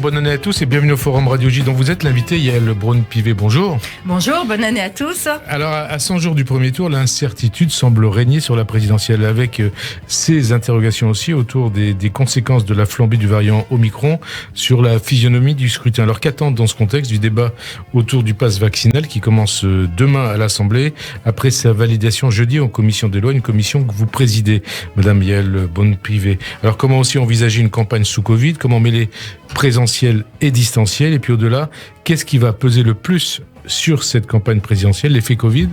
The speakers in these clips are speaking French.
bonne année à tous et bienvenue au Forum Radio J dont vous êtes l'invité, Yael Braun-Pivet. Bonjour. Bonjour, bonne année à tous. Alors, à 100 jours du premier tour, l'incertitude semble régner sur la présidentielle avec ces interrogations aussi autour des conséquences de la flambée du variant Omicron sur la physionomie du scrutin. Alors, qu'attendre dans ce contexte du débat autour du pass vaccinal qui commence demain à l'Assemblée après sa validation jeudi en commission des lois, une commission que vous présidez, Madame Yael Braun-Pivet. Alors, comment aussi envisager une campagne sous Covid? Comment mêler présentiel et distanciel? Et puis au-delà, qu'est-ce qui va peser le plus sur cette campagne présidentielle? L'effet Covid,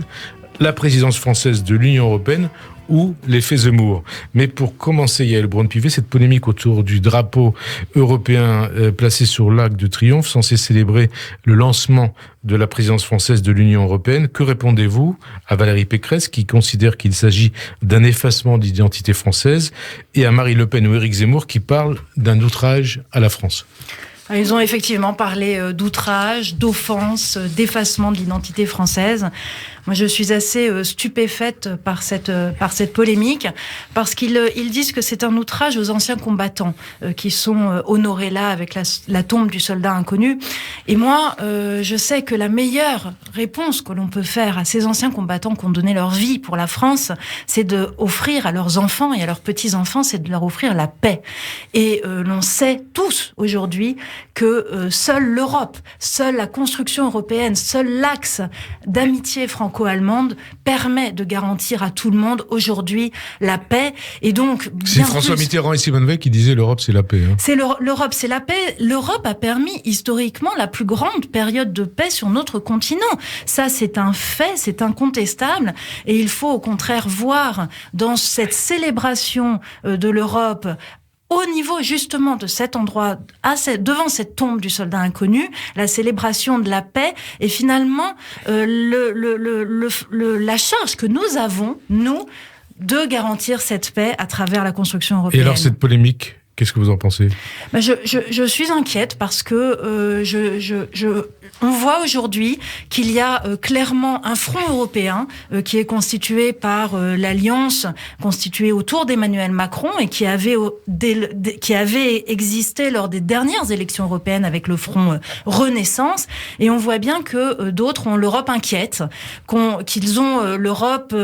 la présidence française de l'Union européenne ou l'effet Zemmour? Mais pour commencer, Yael Braun-Pivet, cette polémique autour du drapeau européen placé sur l'Arc de Triomphe, censé célébrer le lancement de la présidence française de l'Union européenne. Que répondez-vous à Valérie Pécresse, qui considère qu'il s'agit d'un effacement d'identité française, et à Marine Le Pen ou Éric Zemmour, qui parlent d'un outrage à la France? Ils ont effectivement parlé d'outrage, d'offense, d'effacement de l'identité française. Moi, je suis assez stupéfaite par cette polémique, parce qu'ils disent que c'est un outrage aux anciens combattants qui sont honorés là avec la tombe du soldat inconnu. Et moi, je sais que la meilleure réponse que l'on peut faire à ces anciens combattants qui ont donné leur vie pour la France, c'est d'offrir à leurs enfants et à leurs petits-enfants, c'est de leur offrir la paix. Et l'on sait tous aujourd'hui que seule l'Europe, seule la construction européenne, seul l'axe d'amitié franco-allemande permet de garantir à tout le monde aujourd'hui la paix. Et donc, c'est François Mitterrand et Simone Veil qui disaient l'Europe c'est la paix. C'est l'Europe c'est la paix. L'Europe a permis historiquement la plus grande période de paix sur notre continent. Ça, c'est un fait, c'est incontestable. Et il faut au contraire voir dans cette célébration de l'Europe, au niveau justement de cet endroit, devant cette tombe du soldat inconnu, la célébration de la paix et finalement la charge que nous avons, nous, de garantir cette paix à travers la construction européenne. Et alors cette polémique, qu'est-ce que vous en pensez? Je suis inquiète parce que on voit aujourd'hui qu'il y a clairement un front européen qui est constitué par l'alliance constituée autour d'Emmanuel Macron et qui avait existé lors des dernières élections européennes avec le front Renaissance. Et on voit bien que d'autres ont l'Europe inquiète, qu'ils ont l'Europe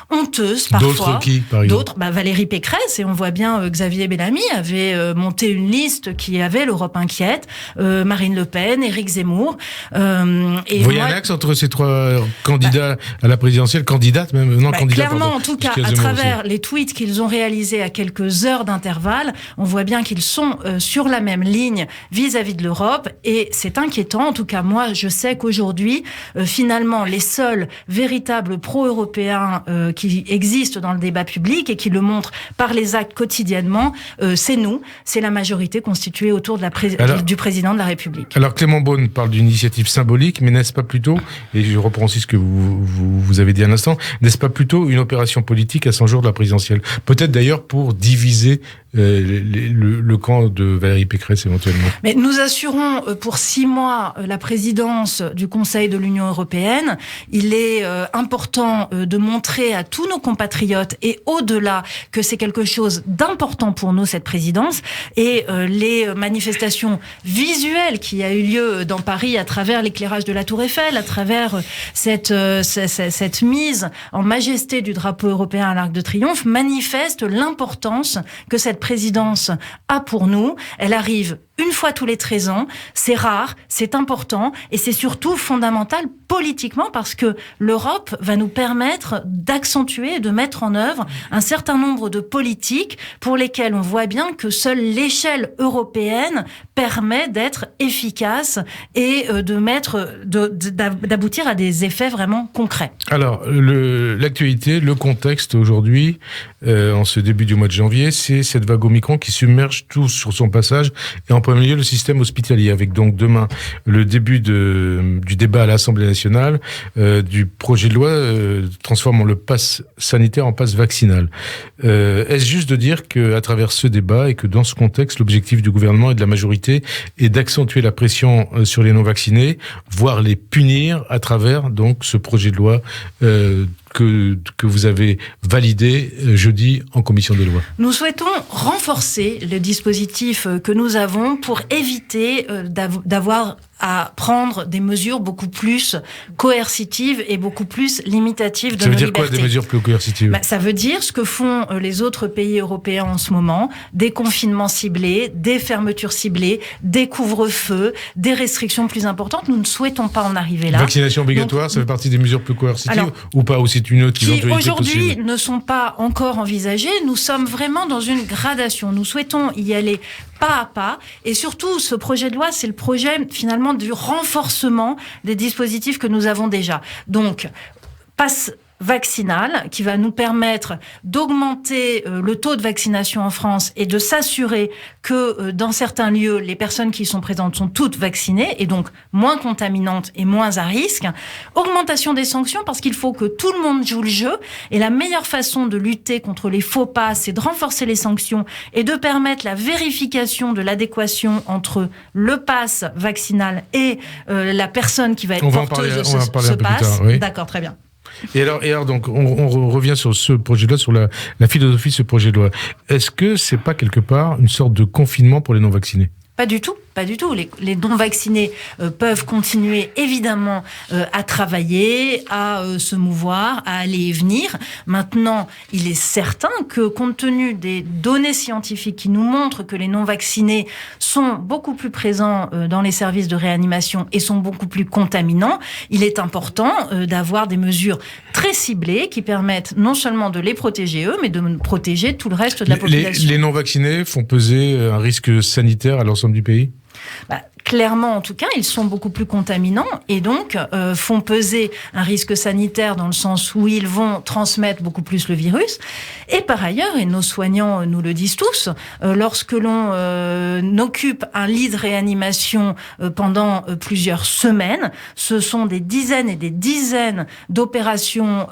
honteuse parfois. D'autres qui, par exemple? D'autres, Valérie Pécresse, et on voit bien Xavier Bellamy avait monté une liste qui avait l'Europe inquiète, Marine Le Pen, Éric Zemmour. Vous voyez un axe entre ces trois candidats à la présidentielle, candidates même, clairement, en tout cas, à travers les tweets qu'ils ont réalisés à quelques heures d'intervalle, on voit bien qu'ils sont sur la même ligne vis-à-vis de l'Europe, et c'est inquiétant. En tout cas, moi, je sais qu'aujourd'hui, finalement, les seuls véritables pro-européens qui existent dans le débat public et qui le montrent par les actes quotidiennement, c'est nous, c'est la majorité constituée autour de du président de la République. Alors Clément Beaune parle d'une initiative symbolique, mais n'est-ce pas plutôt, et je reprends aussi ce que vous avez dit à l'instant, n'est-ce pas plutôt une opération politique à 100 jours de la présidentielle? Peut-être d'ailleurs pour diviser le camp de Valérie Pécresse éventuellement. Mais nous assurons pour 6 mois la présidence du Conseil de l'Union européenne. Il est important de montrer à tous nos compatriotes et au-delà que c'est quelque chose d'important pour nous, cette présidence. Et les manifestations visuelles qui a eu lieu dans Paris à travers l'éclairage de la Tour Eiffel, à travers cette mise en majesté du drapeau européen à l'Arc de Triomphe manifestent l'importance que cette présidence a pour nous. Elle arrive une fois tous les 13 ans, c'est rare, c'est important et c'est surtout fondamental politiquement parce que l'Europe va nous permettre d'accentuer et de mettre en œuvre un certain nombre de politiques pour lesquelles on voit bien que seule l'échelle européenne permet d'être efficace et d'aboutir à des effets vraiment concrets. Alors, l'actualité, le contexte aujourd'hui, en ce début du mois de janvier, c'est cette vague Omicron qui submerge tout sur son passage et en premier lieu le système hospitalier, avec donc demain le début du débat à l'Assemblée nationale du projet de loi transformant le pass sanitaire en pass vaccinal. Est-ce juste de dire qu'à travers ce débat et que dans ce contexte, l'objectif du gouvernement et de la majorité est d'accentuer la pression sur les non-vaccinés, voire les punir à travers donc ce projet de loi que vous avez validé jeudi en commission des lois. Nous souhaitons renforcer le dispositif que nous avons pour éviter d'avoir à prendre des mesures beaucoup plus coercitives et beaucoup plus limitatives de nos libertés. Ça veut dire quoi, des mesures plus coercitives ? Ça veut dire ce que font les autres pays européens en ce moment, des confinements ciblés, des fermetures ciblées, des couvre-feux, des restrictions plus importantes. Nous ne souhaitons pas en arriver là. Vaccination obligatoire, ça fait partie des mesures plus coercitives ou pas, ou c'est une autre éventualité qui aujourd'hui possible. Ne sont pas encore envisagées. Nous sommes vraiment dans une gradation. Nous souhaitons y aller pas à pas. Et surtout, ce projet de loi, c'est le projet finalement du renforcement des dispositifs que nous avons déjà. Donc, passe vaccinal qui va nous permettre d'augmenter le taux de vaccination en France et de s'assurer que dans certains lieux, les personnes qui sont présentes sont toutes vaccinées et donc moins contaminantes et moins à risque. Augmentation des sanctions parce qu'il faut que tout le monde joue le jeu et la meilleure façon de lutter contre les faux pas, c'est de renforcer les sanctions et de permettre la vérification de l'adéquation entre le pass vaccinal et la personne qui va être porteuse de ce pass. Oui. D'accord, très bien. Et alors donc, on revient sur ce projet de loi, sur la philosophie de ce projet de loi. Est-ce que c'est pas quelque part une sorte de confinement pour les non-vaccinés ? Pas du tout. Pas du tout. Les non-vaccinés peuvent continuer évidemment à travailler, à se mouvoir, à aller et venir. Maintenant, il est certain que compte tenu des données scientifiques qui nous montrent que les non-vaccinés sont beaucoup plus présents dans les services de réanimation et sont beaucoup plus contaminants, il est important d'avoir des mesures très ciblées qui permettent non seulement de les protéger eux, mais de protéger tout le reste de la population. Les non-vaccinés font peser un risque sanitaire à l'ensemble du pays ? Clairement, en tout cas, ils sont beaucoup plus contaminants et donc font peser un risque sanitaire dans le sens où ils vont transmettre beaucoup plus le virus. Et par ailleurs, et nos soignants nous le disent tous, lorsque l'on occupe un lit de réanimation pendant plusieurs semaines, ce sont des dizaines et des dizaines d'opérations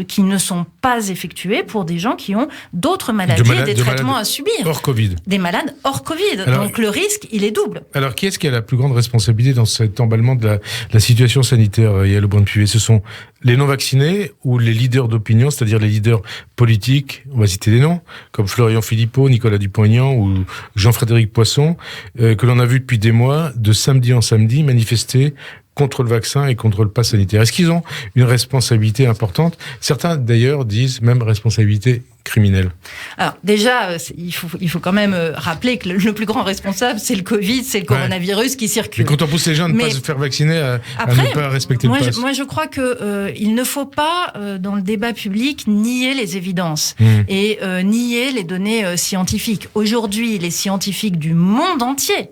qui ne sont pas effectuées pour des gens qui ont d'autres maladies et des traitements à subir. Hors Covid. Des malades hors Covid. Alors, donc le risque, il est double. Alors qui est-ce qui a la plus grande responsabilité dans cet emballement de la situation sanitaire, Yael Lebrun-Pivet ? Ce sont les non-vaccinés ou les leaders d'opinion, c'est-à-dire les leaders politiques, on va citer des noms, comme Florian Philippot, Nicolas Dupont-Aignan ou Jean-Frédéric Poisson, que l'on a vu depuis des mois, de samedi en samedi, manifester contre le vaccin et contre le pass sanitaire. Est-ce qu'ils ont une responsabilité importante ? Certains, d'ailleurs, disent même responsabilité criminelle. Alors déjà, il faut quand même rappeler que le plus grand responsable, c'est le Covid, c'est le coronavirus qui circule. Mais quand on pousse les gens à ne pas se faire vacciner, à ne pas respecter le pass. Moi, je crois que il ne faut pas, dans le débat public, nier les évidences et nier les données scientifiques. Aujourd'hui, les scientifiques du monde entier,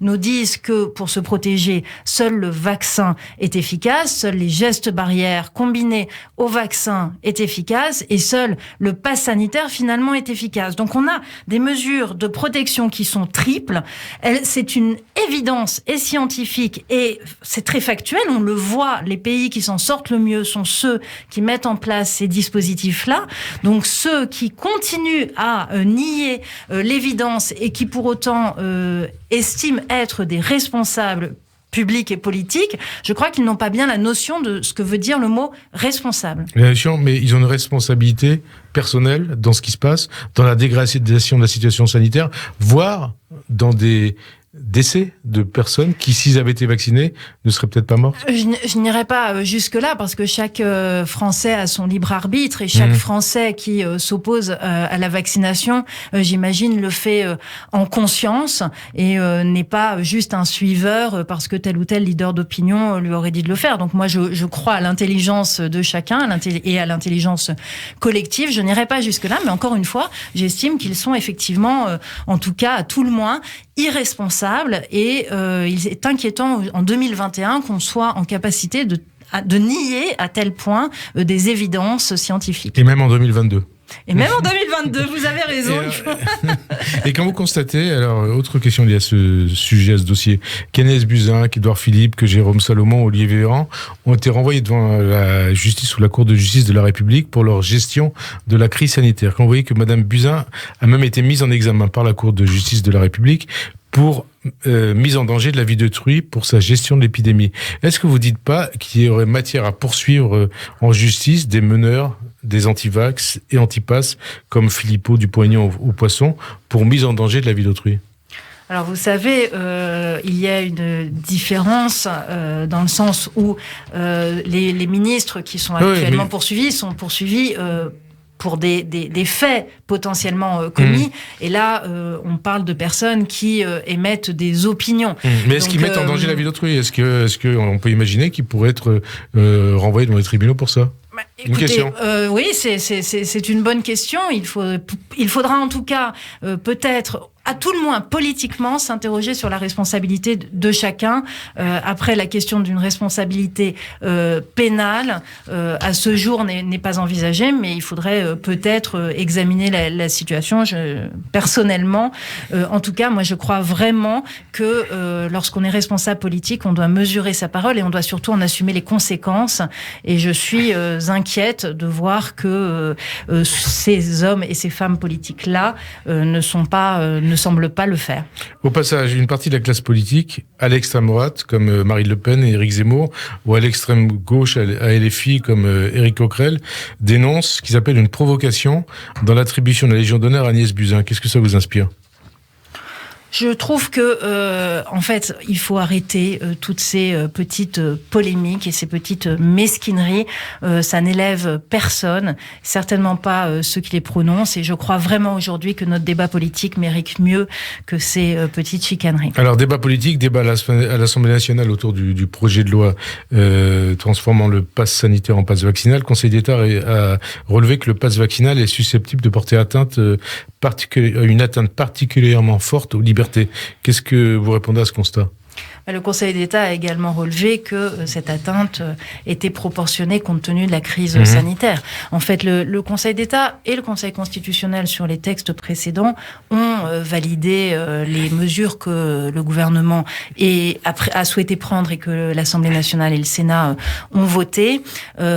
nous disent que pour se protéger, seul le vaccin est efficace, seuls les gestes barrières combinés au vaccin est efficace et seul le pass sanitaire finalement est efficace. Donc on a des mesures de protection qui sont triples. C'est une évidence et scientifique et c'est très factuel. On le voit, les pays qui s'en sortent le mieux sont ceux qui mettent en place ces dispositifs-là. Donc ceux qui continuent à nier l'évidence et qui pour autant estiment être des responsables publics et politiques, je crois qu'ils n'ont pas bien la notion de ce que veut dire le mot responsable. Mais ils ont une responsabilité personnelle dans ce qui se passe, dans la dégradation de la situation sanitaire, voire dans des décès de personnes qui, s'ils avaient été vaccinés, ne seraient peut-être pas mortes. Je n'irai pas jusque-là parce que chaque Français a son libre arbitre et chaque Français qui s'oppose à la vaccination, j'imagine, le fait en conscience et n'est pas juste un suiveur parce que tel ou tel leader d'opinion lui aurait dit de le faire. Donc moi, je crois à l'intelligence de chacun et à l'intelligence collective. Je n'irai pas jusque-là, mais encore une fois, j'estime qu'ils sont effectivement, en tout cas, à tout le moins, irresponsables et il est inquiétant en 2021 qu'on soit en capacité de nier à tel point des évidences scientifiques. Et même en 2022. Et même en 2022, vous avez raison. Et quand vous constatez, alors, autre question liée à ce sujet, à ce dossier, qu'Agnès Buzyn, qu'Édouard Philippe, que Jérôme Salomon, Olivier Véran ont été renvoyés devant la justice ou la Cour de justice de la République pour leur gestion de la crise sanitaire. Quand vous voyez que Madame Buzyn a même été mise en examen par la Cour de justice de la République pour mise en danger de la vie d'autrui pour sa gestion de l'épidémie. Est-ce que vous dites pas qu'il y aurait matière à poursuivre en justice des meneurs des antivax et antipass comme Philippot, Dupont-Aignan ou Poisson pour mise en danger de la vie d'autrui? Alors vous savez, il y a une différence dans le sens où les ministres qui sont actuellement poursuivis sont poursuivis pour des faits potentiellement commis. Et là, on parle de personnes qui émettent des opinions. Mais est-ce qu'ils mettent en danger la vie d'autrui? Est-ce qu'on peut imaginer qu'ils pourraient être renvoyés devant les tribunaux pour ça? Écoutez, oui, c'est une bonne question. Il faudra en tout cas peut-être, à tout le moins politiquement, s'interroger sur la responsabilité de chacun. Après, la question d'une responsabilité pénale, à ce jour, n'est pas envisagée, mais il faudrait peut-être examiner la situation. Personnellement, en tout cas, moi, je crois vraiment que lorsqu'on est responsable politique, on doit mesurer sa parole et on doit surtout en assumer les conséquences. Et je suis inquiète de voir que ces hommes et ces femmes politiques-là ne semblent pas le faire. Au passage, une partie de la classe politique, à l'extrême droite, comme Marine Le Pen et Éric Zemmour, ou à l'extrême gauche, à LFI, comme Éric Coquerel, dénonce ce qu'ils appellent une provocation dans l'attribution de la Légion d'honneur à Agnès Buzyn. Qu'est-ce que ça vous inspire ? Je trouve que, en fait, il faut arrêter toutes ces petites polémiques et ces petites mesquineries. Ça n'élève personne, certainement pas ceux qui les prononcent. Et je crois vraiment aujourd'hui que notre débat politique mérite mieux que ces petites chicaneries. Alors, débat politique, débat à l'Assemblée nationale autour du projet de loi transformant le pass sanitaire en pass vaccinal. Le Conseil d'État a relevé que le pass vaccinal est susceptible de porter une atteinte particulièrement forte aux libertés. Qu'est-ce que vous répondez à ce constat ? Le Conseil d'État a également relevé que cette atteinte était proportionnée compte tenu de la crise sanitaire. En fait, le Conseil d'État et le Conseil constitutionnel sur les textes précédents ont validé les mesures que le gouvernement a souhaité prendre et que l'Assemblée nationale et le Sénat ont voté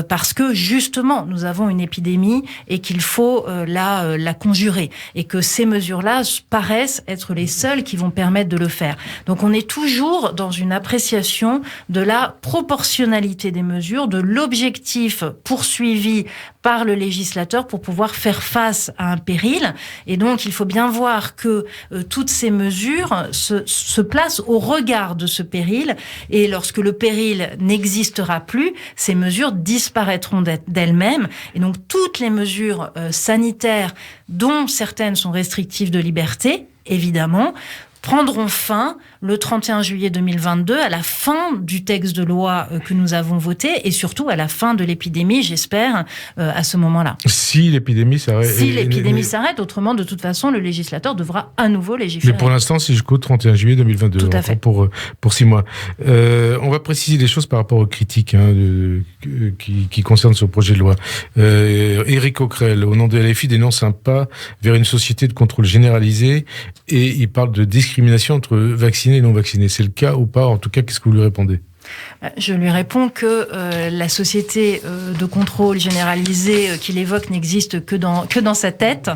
parce que justement, nous avons une épidémie et qu'il faut la conjurer et que ces mesures-là paraissent être les seules qui vont permettre de le faire. Donc on est toujours dans une appréciation de la proportionnalité des mesures, de l'objectif poursuivi par le législateur pour pouvoir faire face à un péril. Et donc, il faut bien voir que toutes ces mesures se placent au regard de ce péril. Et lorsque le péril n'existera plus, ces mesures disparaîtront d'elles-mêmes. Et donc, toutes les mesures sanitaires, dont certaines sont restrictives de liberté, évidemment, prendront fin le 31 juillet 2022, à la fin du texte de loi que nous avons voté, et surtout à la fin de l'épidémie, j'espère, à ce moment-là. Si l'épidémie s'arrête. Si l'épidémie s'arrête, autrement, de toute façon, le législateur devra à nouveau légiférer. Mais pour l'instant, c'est jusqu'au 31 juillet 2022. Tout à fait. Pour 6 mois. On va préciser les choses par rapport aux critiques qui concernent ce projet de loi. Éric Coquerel, au nom de LFI, dénonce un pas vers une société de contrôle généralisé et il parle de discrimination entre vaccinés et non vaccinés. C'est le cas ou pas ? En tout cas, qu'est-ce que vous lui répondez ? Je lui réponds que la société de contrôle généralisé qu'il évoque n'existe que dans sa tête,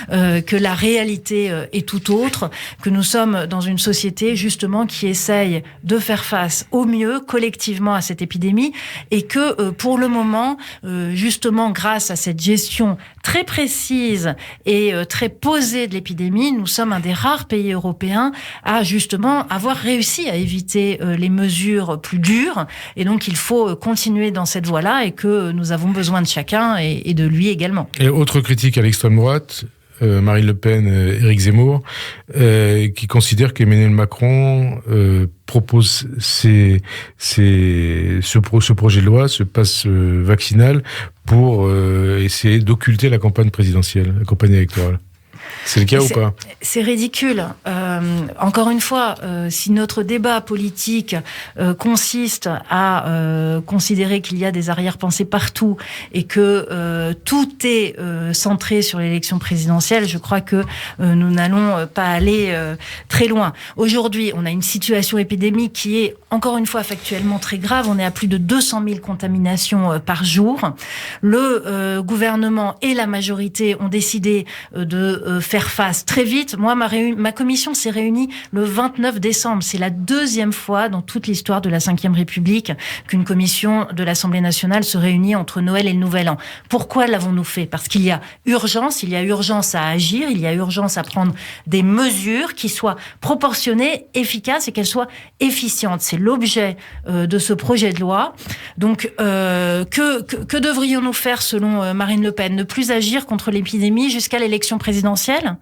que la réalité est tout autre, que nous sommes dans une société justement qui essaye de faire face au mieux collectivement à cette épidémie et que pour le moment, justement grâce à cette gestion très précise et très posée de l'épidémie, nous sommes un des rares pays européens à justement avoir réussi à éviter les mesures plus dures. Et donc, il faut continuer dans cette voie-là et que nous avons besoin de chacun et de lui également. Et autre critique à l'extrême droite, Marine Le Pen, Éric Zemmour, qui considèrent qu'Emmanuel Macron propose ce projet de loi, ce pass vaccinal, pour essayer d'occulter la campagne présidentielle, la campagne électorale. C'est le cas ou pas ? C'est ridicule. Encore une fois, si notre débat politique consiste à considérer qu'il y a des arrière-pensées partout et que tout est centré sur l'élection présidentielle, je crois que nous n'allons pas aller très loin. Aujourd'hui, on a une situation épidémique qui est, encore une fois, factuellement très grave. On est à plus de 200 000 contaminations par jour. Le gouvernement et la majorité ont décidé de faire face très vite. Moi, ma commission s'est réunie le 29 décembre. C'est la deuxième fois dans toute l'histoire de la Ve République qu'une commission de l'Assemblée nationale se réunit entre Noël et le Nouvel An. Pourquoi l'avons-nous fait ? Parce qu'il y a urgence à agir, il y a urgence à prendre des mesures qui soient proportionnées, efficaces et qu'elles soient efficientes. C'est l'objet de ce projet de loi. Donc, que devrions-nous faire selon Marine Le Pen ? Ne plus agir contre l'épidémie jusqu'à l'élection présidentielle ?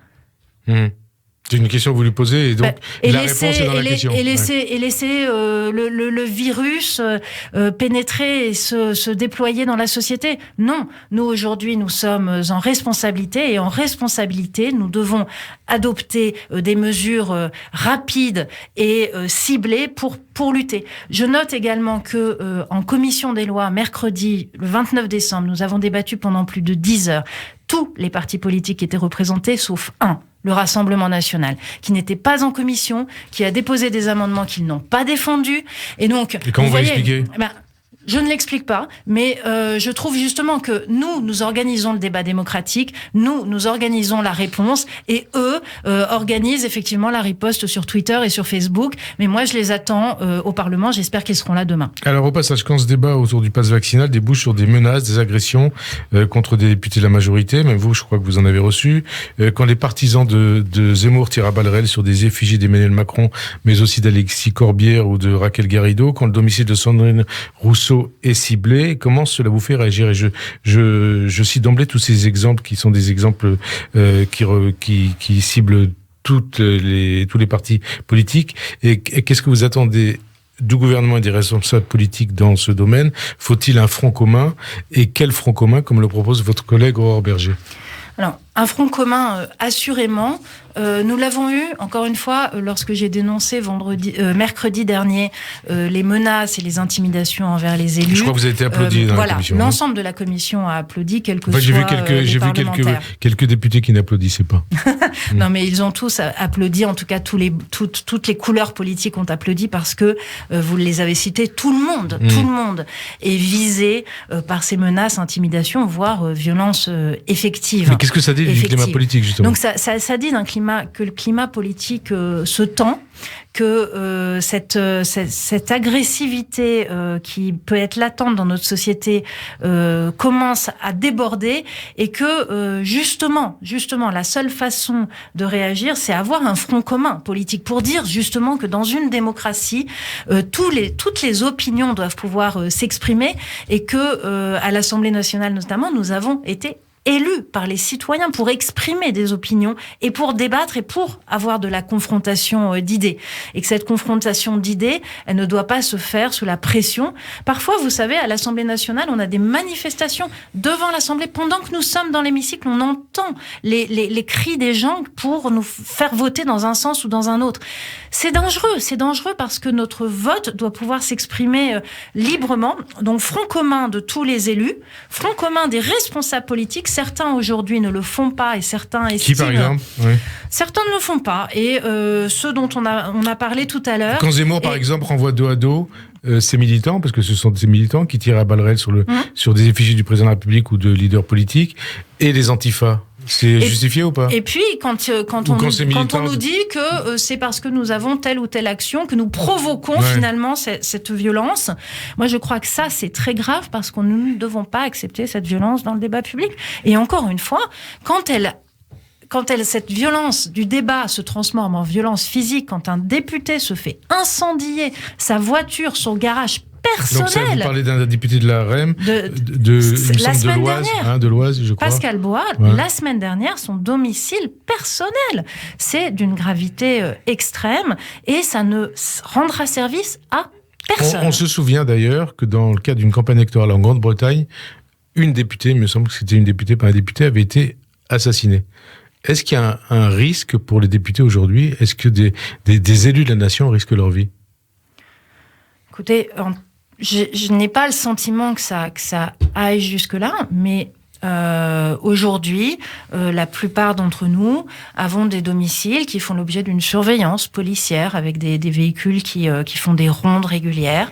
C'est une question que vous lui posez et donc la réponse est dans la question. Et laisser le virus pénétrer et se déployer dans la société. Non, nous aujourd'hui nous sommes en responsabilité et en responsabilité nous devons adopter des mesures rapides et ciblées pour lutter. Je note également que en commission des lois mercredi le 29 décembre nous avons débattu pendant plus de 10 heures. Tous les partis politiques étaient représentés sauf un. Le Rassemblement national, qui n'était pas en commission, qui a déposé des amendements qu'ils n'ont pas défendus. Et donc, et comment vous l'expliquez ? Je ne l'explique pas, mais je trouve justement que nous organisons le débat démocratique, nous organisons la réponse, et eux organisent effectivement la riposte sur Twitter et sur Facebook. Mais moi, je les attends au Parlement. J'espère qu'ils seront là demain. Alors, au passage, quand ce débat autour du pass vaccinal débouche sur des menaces, des agressions contre des députés de la majorité, même vous, je crois que vous en avez reçu, quand les partisans de Zemmour tirent à balles réelles sur des effigies d'Emmanuel Macron, mais aussi d'Alexis Corbière ou de Raquel Garrido, quand le domicile de Sandrine Rousseau est ciblé, comment cela vous fait réagir ? Et je cite d'emblée tous ces exemples qui sont des exemples qui ciblent tous les partis politiques. Et qu'est-ce que vous attendez du gouvernement et des responsables politiques dans ce domaine ? Faut-il un front commun ? Et quel front commun, comme le propose votre collègue Aurore Berger ? Alors, un front commun, assurément. Nous l'avons eu, encore une fois, lorsque j'ai dénoncé mercredi dernier les menaces et les intimidations envers les élus. Je crois que vous avez été applaudi dans la commission. L'ensemble de la commission a applaudi, quel que soit j'ai vu quelques députés qui n'applaudissaient pas. Non, mais ils ont tous applaudi. En tout cas, toutes les couleurs politiques ont applaudi parce que vous les avez cités. Tout le monde est visé par ces menaces, intimidations, voire violences effectives. Mais qu'est-ce que ça dit du climat politique, justement ? Donc ça dit que le climat politique se tend, que cette agressivité qui peut être latente dans notre société commence à déborder et que justement la seule façon de réagir, c'est avoir un front commun politique pour dire justement que dans une démocratie, toutes les opinions doivent pouvoir s'exprimer et que à l'Assemblée nationale notamment, nous avons été élus par les citoyens pour exprimer des opinions et pour débattre et pour avoir de la confrontation d'idées. Et que cette confrontation d'idées, elle ne doit pas se faire sous la pression. Parfois, vous savez, à l'Assemblée nationale, on a des manifestations devant l'Assemblée. Pendant que nous sommes dans l'hémicycle, on entend les cris des gens pour nous faire voter dans un sens ou dans un autre. C'est dangereux parce que notre vote doit pouvoir s'exprimer librement. Donc, front commun de tous les élus, front commun des responsables politiques. Certains aujourd'hui ne le font pas et certains estiment... Qui par exemple ? Oui. Certains ne le font pas. Et ceux dont on a parlé tout à l'heure... Quand Zemmour, par exemple, renvoie dos à dos ces militants, parce que ce sont ces militants qui tirent à balles réelles sur des effigies du président de la République ou de leaders politiques, et les antifas. C'est justifié ou pas ? Et puis, quand on nous dit que c'est parce que nous avons telle ou telle action que nous provoquons finalement cette violence, moi je crois que ça c'est très grave parce que nous ne devons pas accepter cette violence dans le débat public. Et encore une fois, quand cette violence du débat se transforme en violence physique, quand un député se fait incendier sa voiture, son garage personnel. Donc ça, vous parlez d'un député de la REM, de l'Oise, je crois. Pascal Bois, la semaine dernière, son domicile personnel. C'est d'une gravité extrême et ça ne rendra service à personne. On se souvient d'ailleurs que dans le cadre d'une campagne électorale en Grande-Bretagne, une députée, il me semble que c'était une députée, pas un député, avait été assassinée. Est-ce qu'il y a un risque pour les députés aujourd'hui ? Est-ce que des élus de la nation risquent leur vie ? Écoutez, je n'ai pas le sentiment que ça aille jusque-là, mais aujourd'hui, la plupart d'entre nous avons des domiciles qui font l'objet d'une surveillance policière avec des véhicules qui font des rondes régulières.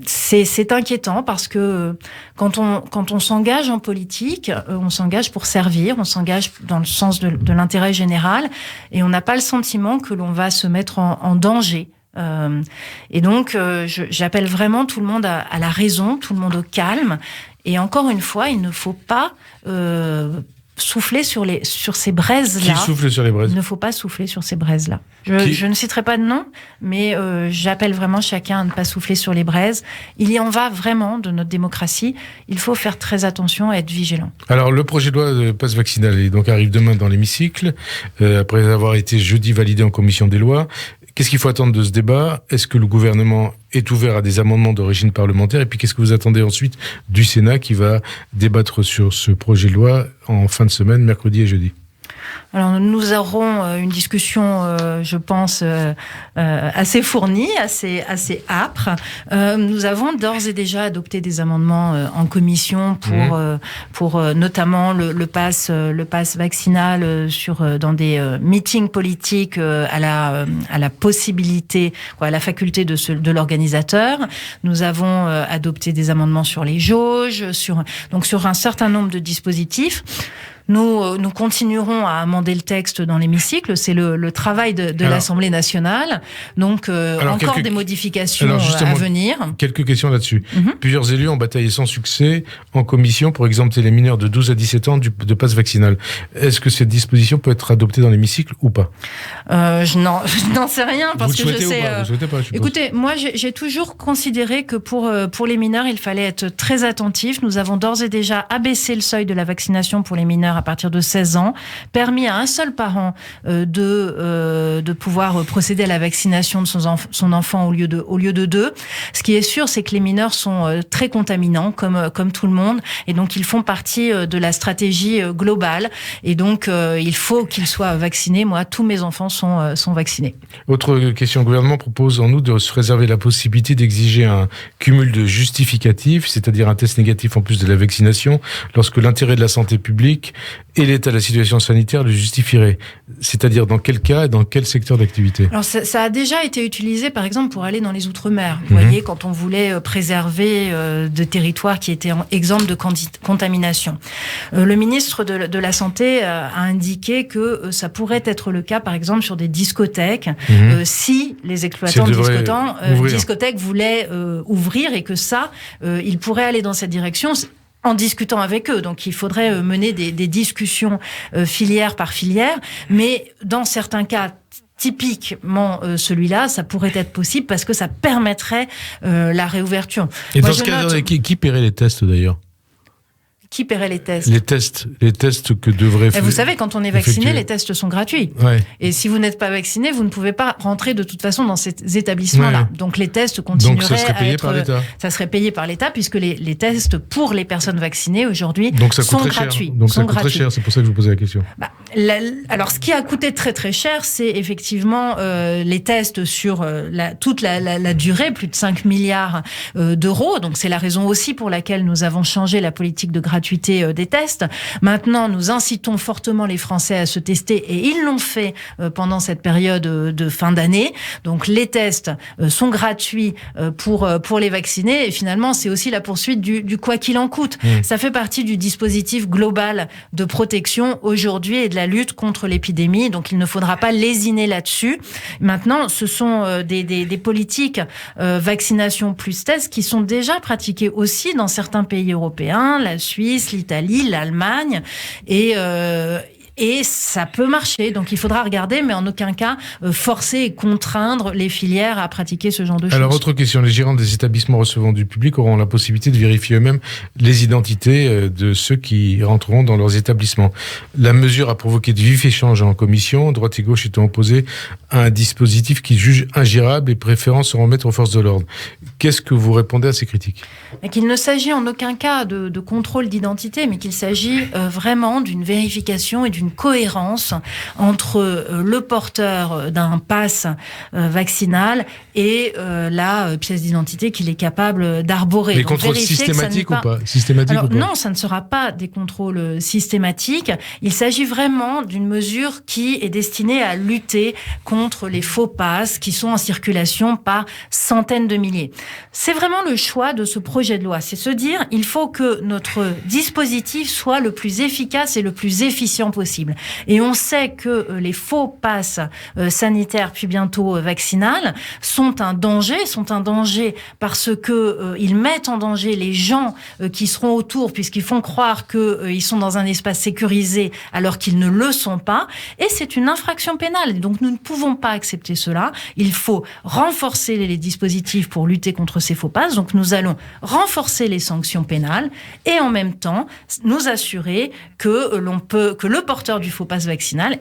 C'est inquiétant parce que quand on s'engage en politique, on s'engage pour servir, on s'engage dans le sens de l'intérêt général et on n'a pas le sentiment que l'on va se mettre en danger. Et donc, j'appelle vraiment tout le monde à la raison, tout le monde au calme. Et encore une fois, il ne faut pas souffler sur ces braises-là. Qui souffle sur les braises ? Il ne faut pas souffler sur ces braises-là. Je ne citerai pas de nom, mais j'appelle vraiment chacun à ne pas souffler sur les braises. Il y en va vraiment de notre démocratie. Il faut faire très attention et être vigilant. Alors, le projet de loi de passe vaccinal arrive demain dans l'hémicycle, après avoir été jeudi validé en commission des lois. Qu'est-ce qu'il faut attendre de ce débat ? Est-ce que le gouvernement est ouvert à des amendements d'origine parlementaire ? Et puis, qu'est-ce que vous attendez ensuite du Sénat qui va débattre sur ce projet de loi en fin de semaine, mercredi et jeudi ? Alors, nous aurons une discussion, je pense, assez fournie, assez âpre. Nous avons d'ores et déjà adopté des amendements en commission pour notamment le pass vaccinal dans des meetings politiques à la possibilité, à la faculté de l'organisateur. Nous avons adopté des amendements sur les jauges, sur un certain nombre de dispositifs. Nous continuerons à amender le texte dans l'hémicycle. C'est le travail de l'Assemblée nationale. Donc, encore des modifications à venir. Quelques questions là-dessus. Plusieurs élus ont bataillé sans succès en commission pour exempter les mineurs de 12 à 17 ans de passe vaccinal. Est-ce que cette disposition peut être adoptée dans l'hémicycle ou pas ? Je n'en sais rien parce que je sais. Vous le souhaitez pas, je suppose. Écoutez, moi, j'ai toujours considéré que pour les mineurs, il fallait être très attentif. Nous avons d'ores et déjà abaissé le seuil de la vaccination pour les mineurs à partir de 16 ans, permis à un seul parent de pouvoir procéder à la vaccination de son enfant au lieu de 2. Ce qui est sûr, c'est que les mineurs sont très contaminants, comme tout le monde, et donc ils font partie de la stratégie globale, et donc il faut qu'ils soient vaccinés. Moi, tous mes enfants sont vaccinés. Autre question, le gouvernement propose en outre de se réserver la possibilité d'exiger un cumul de justificatifs, c'est-à-dire un test négatif en plus de la vaccination, lorsque l'intérêt de la santé publique et l'état de la situation sanitaire le justifierait. C'est-à-dire dans quel cas et dans quel secteur d'activité ? Alors ça a déjà été utilisé, par exemple, pour aller dans les Outre-mer. Vous voyez, quand on voulait préserver des territoires qui étaient exempts de contamination. Le ministre de la Santé a indiqué que ça pourrait être le cas, par exemple, sur des discothèques, si les exploitants de discothèques voulaient ouvrir et que ils pourraient aller dans cette direction en discutant avec eux. Donc, il faudrait mener des discussions filière par filière. Mais dans certains cas, typiquement celui-là, ça pourrait être possible parce que ça permettrait la réouverture. Et dans ce cas, qui paierait les tests d'ailleurs ? Qui paierait les tests ? Les tests que devrait faire. Vous savez, quand on est vacciné, les tests sont gratuits. Ouais. Et si vous n'êtes pas vacciné, vous ne pouvez pas rentrer de toute façon dans ces établissements-là. Ouais. Donc les tests continueraient Donc ça serait payé par l'État. Ça serait payé par l'État puisque les tests pour les personnes vaccinées aujourd'hui sont gratuits. Donc ça coûte très cher, c'est pour ça que je vous posais la question. Alors ce qui a coûté très très cher, c'est effectivement les tests sur toute la durée, plus de 5 milliards d'euros. Donc c'est la raison aussi pour laquelle nous avons changé la politique de gratuité des tests. Maintenant, nous incitons fortement les Français à se tester et ils l'ont fait pendant cette période de fin d'année. Donc, les tests sont gratuits pour les vaccinés et finalement, c'est aussi la poursuite du quoi qu'il en coûte. Ça fait partie du dispositif global de protection aujourd'hui et de la lutte contre l'épidémie. Donc, il ne faudra pas lésiner là-dessus. Maintenant, ce sont des politiques vaccination plus tests qui sont déjà pratiquées aussi dans certains pays européens, la Suisse, l'Italie, l'Allemagne, et ça peut marcher. Donc il faudra regarder, mais en aucun cas forcer et contraindre les filières à pratiquer ce genre de choses. Alors autre question, les gérants des établissements recevant du public auront la possibilité de vérifier eux-mêmes les identités de ceux qui rentreront dans leurs établissements. La mesure a provoqué de vifs échanges en commission, droite et gauche étant opposés un dispositif qu'il juge ingérable et préférant se remettre aux forces de l'ordre. Qu'est-ce que vous répondez à ces critiques ? Et qu'il ne s'agit en aucun cas de contrôle d'identité, mais qu'il s'agit vraiment d'une vérification et d'une cohérence entre le porteur d'un pass vaccinal et la pièce d'identité qu'il est capable d'arborer. Mais contrôle systématique ou pas ? Alors, non, ça ne sera pas des contrôles systématiques. Il s'agit vraiment d'une mesure qui est destinée à lutter contre les faux passes qui sont en circulation par centaines de milliers. C'est vraiment le choix de ce projet de loi. C'est se dire, il faut que notre dispositif soit le plus efficace et le plus efficient possible. Et on sait que les faux passes sanitaires, puis bientôt vaccinales, sont un danger parce que ils mettent en danger les gens qui seront autour, puisqu'ils font croire qu'ils sont dans un espace sécurisé alors qu'ils ne le sont pas. Et c'est une infraction pénale. Donc nous ne pouvons pas accepter cela. Il faut renforcer les dispositifs pour lutter contre ces faux passes. Donc nous allons renforcer les sanctions pénales et en même temps nous assurer que le porteur du faux pass vaccinal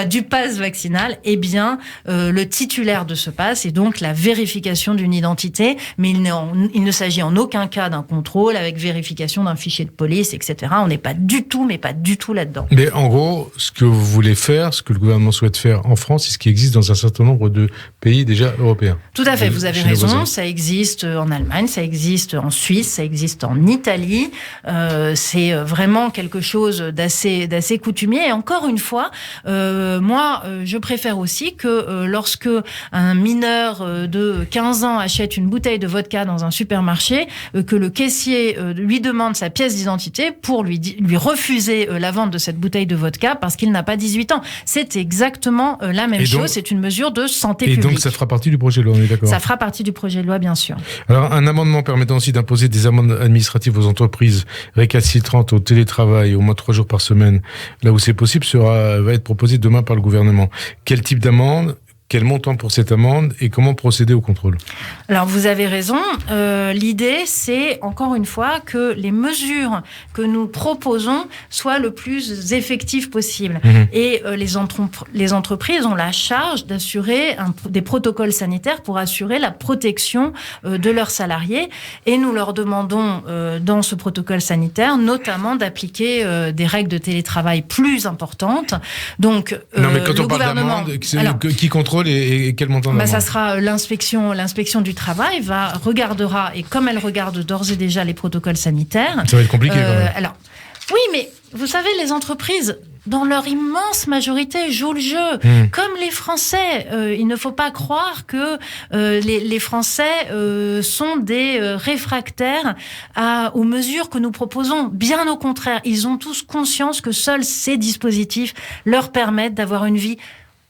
du pass vaccinal est bien le titulaire de ce pass et donc la vérification d'une identité. Mais il ne s'agit en aucun cas d'un contrôle avec vérification d'un fichier de police, etc. On n'est pas du tout là-dedans. Mais en gros, ce que vous voulez faire, ce que le gouvernement souhaite faire en France, c'est ce qui existe dans un certain nombre de pays déjà européens. Tout à fait, vous avez raison. Ça existe en Allemagne, ça existe en Suisse, ça existe en Italie. C'est vraiment quelque chose d'assez coutumier. Et encore une fois, je préfère aussi que lorsque un mineur de 15 ans achète une bouteille de vodka dans un supermarché, que le caissier lui demande sa pièce d'identité pour lui refuser la vente de cette bouteille de vodka parce qu'il n'a pas 18 ans. C'est exactement la même chose. C'est une mesure de santé publique. Et donc, ça fera partie du projet de loi, on est d'accord ? Ça fera partie du projet de loi, bien sûr. Alors, un amendement permettant aussi d'imposer des amendes administratives aux entreprises récalcitrantes au télétravail au moins 3 jours par semaine, là où c'est possible, va être proposé demain par le gouvernement. Quel type d'amende ? Quel montant pour cette amende et comment procéder au contrôle ? Alors, vous avez raison. L'idée, c'est, encore une fois, que les mesures que nous proposons soient le plus effectives possible. Et les entreprises ont la charge d'assurer des protocoles sanitaires pour assurer la protection de leurs salariés. Et nous leur demandons, dans ce protocole sanitaire, notamment d'appliquer des règles de télétravail plus importantes. Donc, non, mais quand on parle d'amende, qui contrôle et quel montant d'amende ? Ça sera l'inspection du travail regardera, et comme elle regarde d'ores et déjà les protocoles sanitaires... Ça va être compliqué quand même. Alors, oui, mais vous savez, les entreprises, dans leur immense majorité, jouent le jeu. Comme les Français. Il ne faut pas croire que les Français sont des réfractaires aux mesures que nous proposons. Bien au contraire, ils ont tous conscience que seuls ces dispositifs leur permettent d'avoir une vie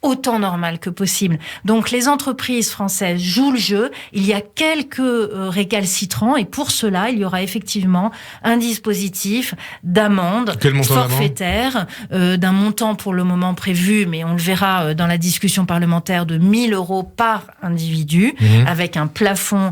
autant normal que possible. Donc les entreprises françaises jouent le jeu. Il y a quelques récalcitrants et pour cela, il y aura effectivement un dispositif d'amende forfaitaire d'un montant pour le moment prévu, mais on le verra dans la discussion parlementaire, de 1 000 € par individu, avec un plafond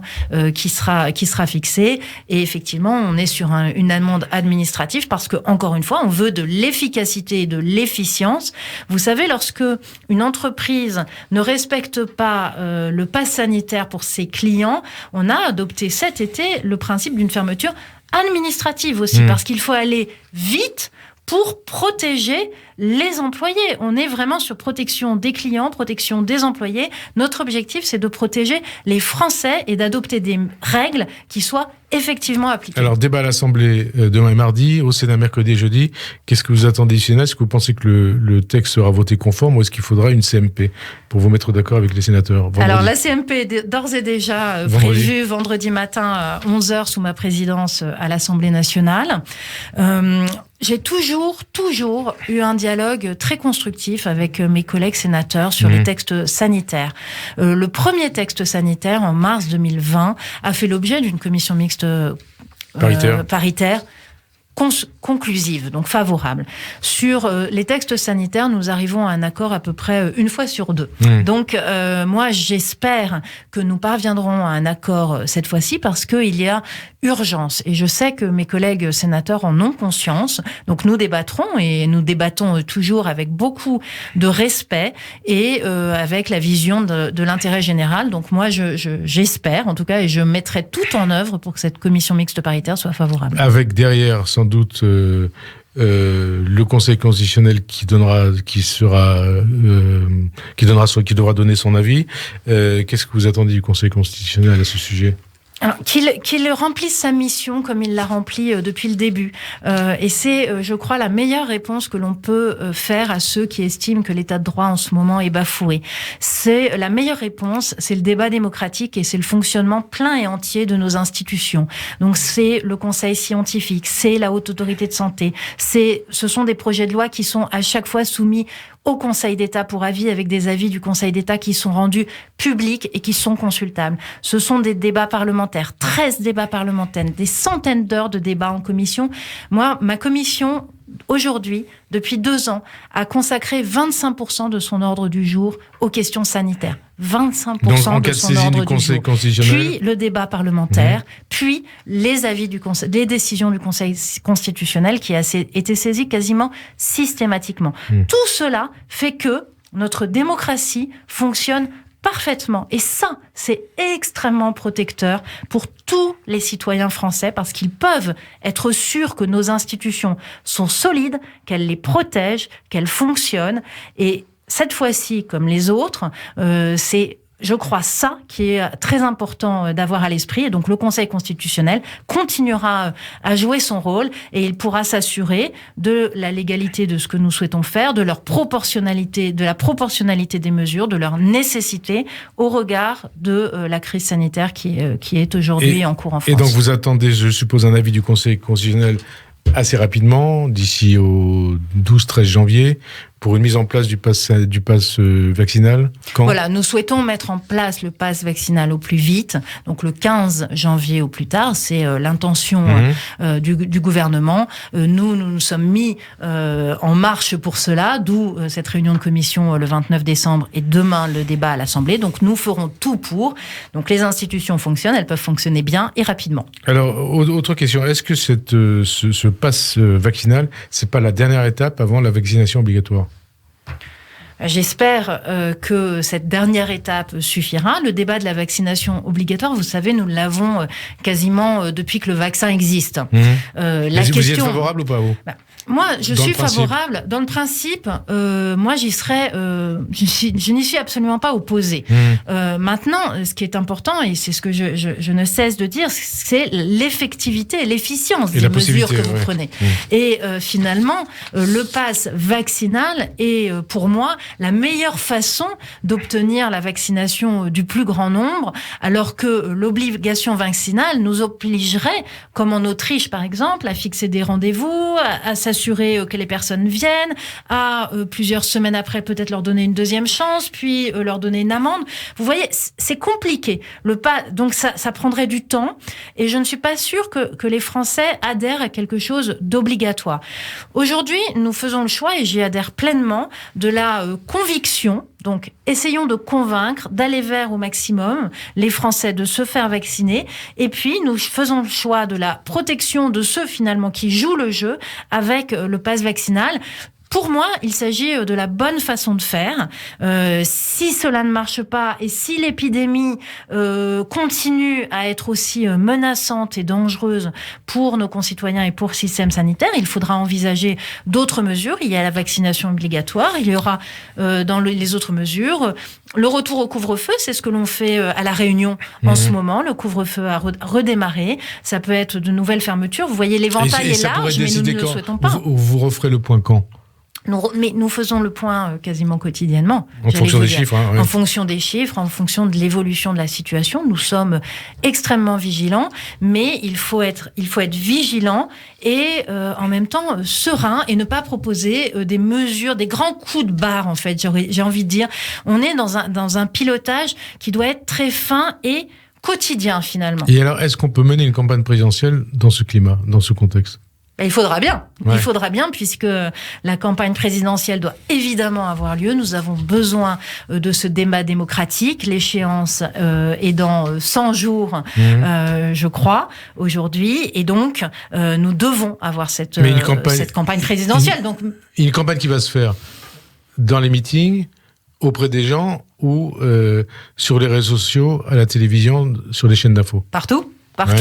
qui sera fixé. Et effectivement, on est sur une amende administrative parce que, encore une fois, on veut de l'efficacité et de l'efficience. Vous savez, lorsque une entreprise ne respecte pas le pass sanitaire pour ses clients, on a adopté cet été le principe d'une fermeture administrative aussi, parce qu'il faut aller vite pour protéger les employés. On est vraiment sur protection des clients, protection des employés. Notre objectif, c'est de protéger les Français et d'adopter des règles qui soient effectivement appliquées. Alors, débat à l'Assemblée demain et mardi, au Sénat mercredi et jeudi. Qu'est-ce que vous attendez du Sénat ? Est-ce que vous pensez que le texte sera voté conforme ou est-ce qu'il faudra une CMP pour vous mettre d'accord avec les sénateurs vendredi ? Alors, la CMP est d'ores et déjà prévue vendredi matin à 11h sous ma présidence à l'Assemblée nationale. J'ai toujours eu un dialogue très constructif avec mes collègues sénateurs sur les textes sanitaires. Le premier texte sanitaire, en mars 2020, a fait l'objet d'une commission mixte paritaire conclusive, donc favorable. Sur les textes sanitaires, nous arrivons à un accord à peu près une fois sur deux. Donc, moi, j'espère que nous parviendrons à un accord cette fois-ci parce qu'il y a urgence. Et je sais que mes collègues sénateurs en ont conscience. Donc, nous débattrons et nous débattons toujours avec beaucoup de respect et avec la vision de l'intérêt général. Donc, moi, j'espère, en tout cas, et je mettrai tout en œuvre pour que cette commission mixte paritaire soit favorable. Avec derrière, sans doute, le Conseil constitutionnel qui devra donner son avis. Qu'est-ce que vous attendez du Conseil constitutionnel à ce sujet ? Alors, qu'il remplisse sa mission comme il l'a remplie depuis le début. Et c'est, je crois, la meilleure réponse que l'on peut faire à ceux qui estiment que l'état de droit en ce moment est bafoué. C'est la meilleure réponse, c'est le débat démocratique et c'est le fonctionnement plein et entier de nos institutions. Donc c'est le Conseil scientifique, c'est la Haute Autorité de Santé, ce sont des projets de loi qui sont à chaque fois soumis au Conseil d'État pour avis, avec des avis du Conseil d'État qui sont rendus publics et qui sont consultables. Ce sont des débats parlementaires, 13 débats parlementaires, des centaines d'heures de débats en commission. Moi, ma commission, aujourd'hui, depuis 2 ans, a consacré 25% de son ordre du jour aux questions sanitaires. 25% donc, en de son ordre du jour. Puis le débat parlementaire, puis les avis du Conseil, les décisions du Conseil constitutionnel qui a été saisi quasiment systématiquement. Tout cela fait que notre démocratie fonctionne parfaitement. Et ça, c'est extrêmement protecteur pour tous les citoyens français parce qu'ils peuvent être sûrs que nos institutions sont solides, qu'elles les protègent, qu'elles fonctionnent. Et cette fois-ci, comme les autres, c'est, je crois, ça qui est très important d'avoir à l'esprit. Et donc, le Conseil constitutionnel continuera à jouer son rôle et il pourra s'assurer de la légalité de ce que nous souhaitons faire, de leur proportionnalité, de la proportionnalité des mesures, de leur nécessité au regard de la crise sanitaire qui est aujourd'hui en cours en France. Et donc, vous attendez, je suppose, un avis du Conseil constitutionnel assez rapidement, d'ici au 12-13 janvier, pour une mise en place du pass vaccinal. Quand ? Voilà, nous souhaitons mettre en place le pass vaccinal au plus vite, donc le 15 janvier au plus tard, c'est l'intention du gouvernement. Nous sommes mis en marche pour cela, d'où cette réunion de commission le 29 décembre et demain le débat à l'Assemblée. Donc nous ferons tout pour. Donc les institutions fonctionnent, elles peuvent fonctionner bien et rapidement. Alors, autre question, est-ce que ce pass vaccinal, c'est pas la dernière étape avant la vaccination obligatoire ? J'espère que cette dernière étape suffira. Le débat de la vaccination obligatoire, vous savez, nous l'avons quasiment depuis que le vaccin existe. Vous y êtes favorable ou pas, vous ? Moi, je suis favorable. Dans le principe, moi, j'y serais. Je n'y suis absolument pas opposée. Maintenant, ce qui est important, et c'est ce que je ne cesse de dire, c'est l'effectivité et l'efficience des mesures que vous prenez. Et finalement, le pass vaccinal est, pour moi, la meilleure façon d'obtenir la vaccination du plus grand nombre, alors que l'obligation vaccinale nous obligerait, comme en Autriche, par exemple, à fixer des rendez-vous, à s'assurer que les personnes viennent, à plusieurs semaines après peut-être leur donner une deuxième chance, puis leur donner une amende. Vous voyez, c'est compliqué. Donc ça prendrait du temps et je ne suis pas sûre que les Français adhèrent à quelque chose d'obligatoire. Aujourd'hui, nous faisons le choix, et j'y adhère pleinement, de la conviction. Donc, essayons de convaincre, d'aller vers au maximum les Français de se faire vacciner. Et puis, nous faisons le choix de la protection de ceux, finalement, qui jouent le jeu avec le pass vaccinal. Pour moi, il s'agit de la bonne façon de faire. Si cela ne marche pas et si l'épidémie continue à être aussi menaçante et dangereuse pour nos concitoyens et pour le système sanitaire, il faudra envisager d'autres mesures. Il y a la vaccination obligatoire, il y aura dans les autres mesures le retour au couvre-feu, c'est ce que l'on fait à La Réunion en ce moment. Le couvre-feu a redémarré. Ça peut être de nouvelles fermetures. Vous voyez, l'éventail est large, mais nous ne le souhaitons pas. Vous referez le point quand ? Mais nous faisons le point quasiment quotidiennement. En fonction des chiffres. Oui. En fonction des chiffres, en fonction de l'évolution de la situation. Nous sommes extrêmement vigilants, mais il faut être vigilant et en même temps serein et ne pas proposer des mesures, des grands coups de barre en fait. J'ai envie de dire, on est dans un pilotage qui doit être très fin et quotidien finalement. Et alors, est-ce qu'on peut mener une campagne présidentielle dans ce climat, dans ce contexte ? Il faudra bien. Ouais. Il faudra bien, puisque la campagne présidentielle doit évidemment avoir lieu. Nous avons besoin de ce débat démocratique. L'échéance est dans 100 jours, je crois, aujourd'hui. Et donc, nous devons avoir cette campagne présidentielle. Donc, une campagne qui va se faire dans les meetings, auprès des gens ou sur les réseaux sociaux, à la télévision, sur les chaînes d'infos. Partout. Ouais.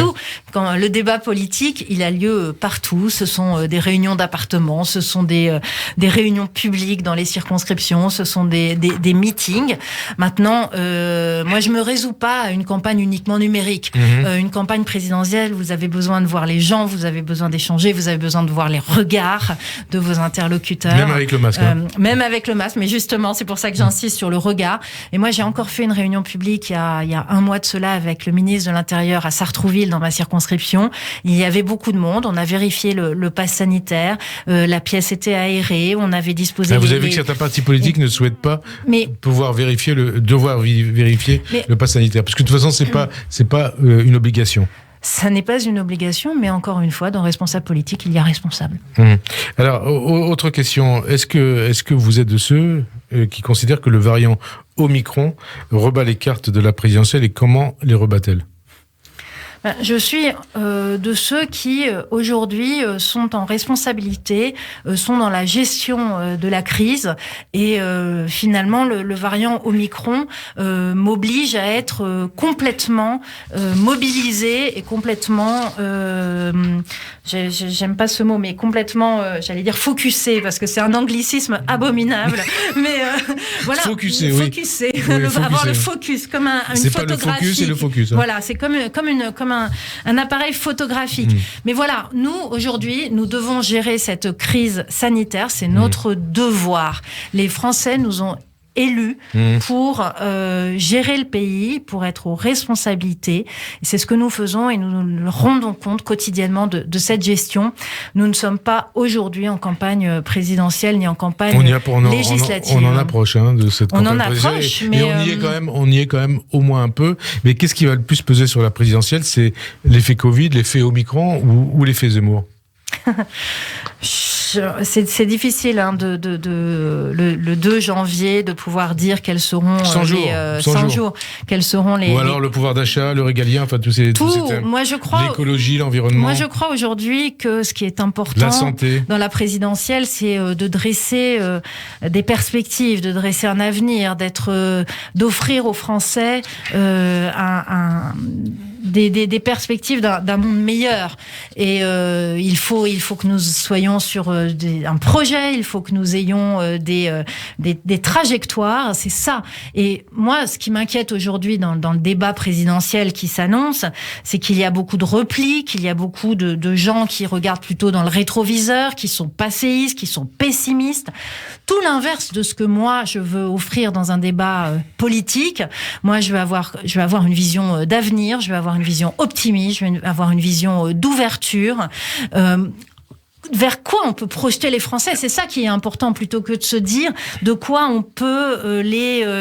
Quand le débat politique, il a lieu partout. Ce sont des réunions d'appartements, ce sont des réunions publiques dans les circonscriptions, ce sont des meetings. Maintenant, moi, je me résous pas à une campagne uniquement numérique. Une campagne présidentielle, vous avez besoin de voir les gens, vous avez besoin d'échanger, vous avez besoin de voir les regards de vos interlocuteurs. Même avec le masque. Même avec le masque. Mais justement, c'est pour ça que j'insiste sur le regard. Et moi, j'ai encore fait une réunion publique il y a un mois de cela avec le ministre de l'Intérieur à Sartrouville, dans ma circonscription. Il y avait beaucoup de monde. On a vérifié le pass sanitaire. La pièce était aérée. On avait disposé... Vous avez vu que certains partis politiques ne souhaitent pas devoir vérifier le pass sanitaire. Parce que de toute façon, c'est pas une obligation. Ça n'est pas une obligation, mais encore une fois, dans responsable politique, il y a responsable. Alors, autre question. Est-ce que vous êtes de ceux qui considèrent que le variant Omicron rebat les cartes de la présidentielle, et comment les rebat-elle ? Je suis de ceux qui, aujourd'hui, sont en responsabilité, sont dans la gestion de la crise. Et finalement, le variant Omicron m'oblige à être complètement mobilisé et complètement... j'aime pas ce mot, mais complètement, j'allais dire focusé, parce que c'est un anglicisme abominable. Mais voilà, focusé, focusé. Avoir le focus, comme une c'est photographie. C'est pas le focus, c'est le focus. Hein. Voilà, c'est comme un appareil photographique. Mais voilà, nous, aujourd'hui, nous devons gérer cette crise sanitaire. C'est notre devoir. Les Français nous ont élus pour gérer le pays, pour être aux responsabilités. Et c'est ce que nous faisons, et nous nous rendons compte quotidiennement de cette gestion. Nous ne sommes pas aujourd'hui en campagne présidentielle ni en campagne législative. On en approche de cette campagne présidentielle. Mais on y est quand même au moins un peu. Mais qu'est-ce qui va le plus peser sur la présidentielle ? C'est l'effet Covid, l'effet Omicron ou l'effet Zemmour ? C'est difficile le 2 janvier de pouvoir dire quels seront 100 jours. Quels seront les... Ou alors le pouvoir d'achat, le régalien, enfin tous ces thèmes. Moi, je crois, l'écologie, l'environnement. Moi, je crois aujourd'hui que ce qui est important dans la présidentielle, c'est de dresser des perspectives, de dresser un avenir, d'offrir aux Français des perspectives d'un monde meilleur. Et il faut que nous soyons sur un projet, il faut que nous ayons des trajectoires, c'est ça. Et moi, ce qui m'inquiète aujourd'hui dans le débat présidentiel qui s'annonce, c'est qu'il y a beaucoup de replis, qu'il y a beaucoup de gens qui regardent plutôt dans le rétroviseur, qui sont passéistes, qui sont pessimistes. Tout l'inverse de ce que moi, je veux offrir dans un débat politique. Moi, je vais avoir une vision d'avenir, je vais avoir une vision optimiste, je vais avoir une vision d'ouverture. Vers quoi on peut projeter les Français, c'est ça qui est important, plutôt que de se dire de quoi on peut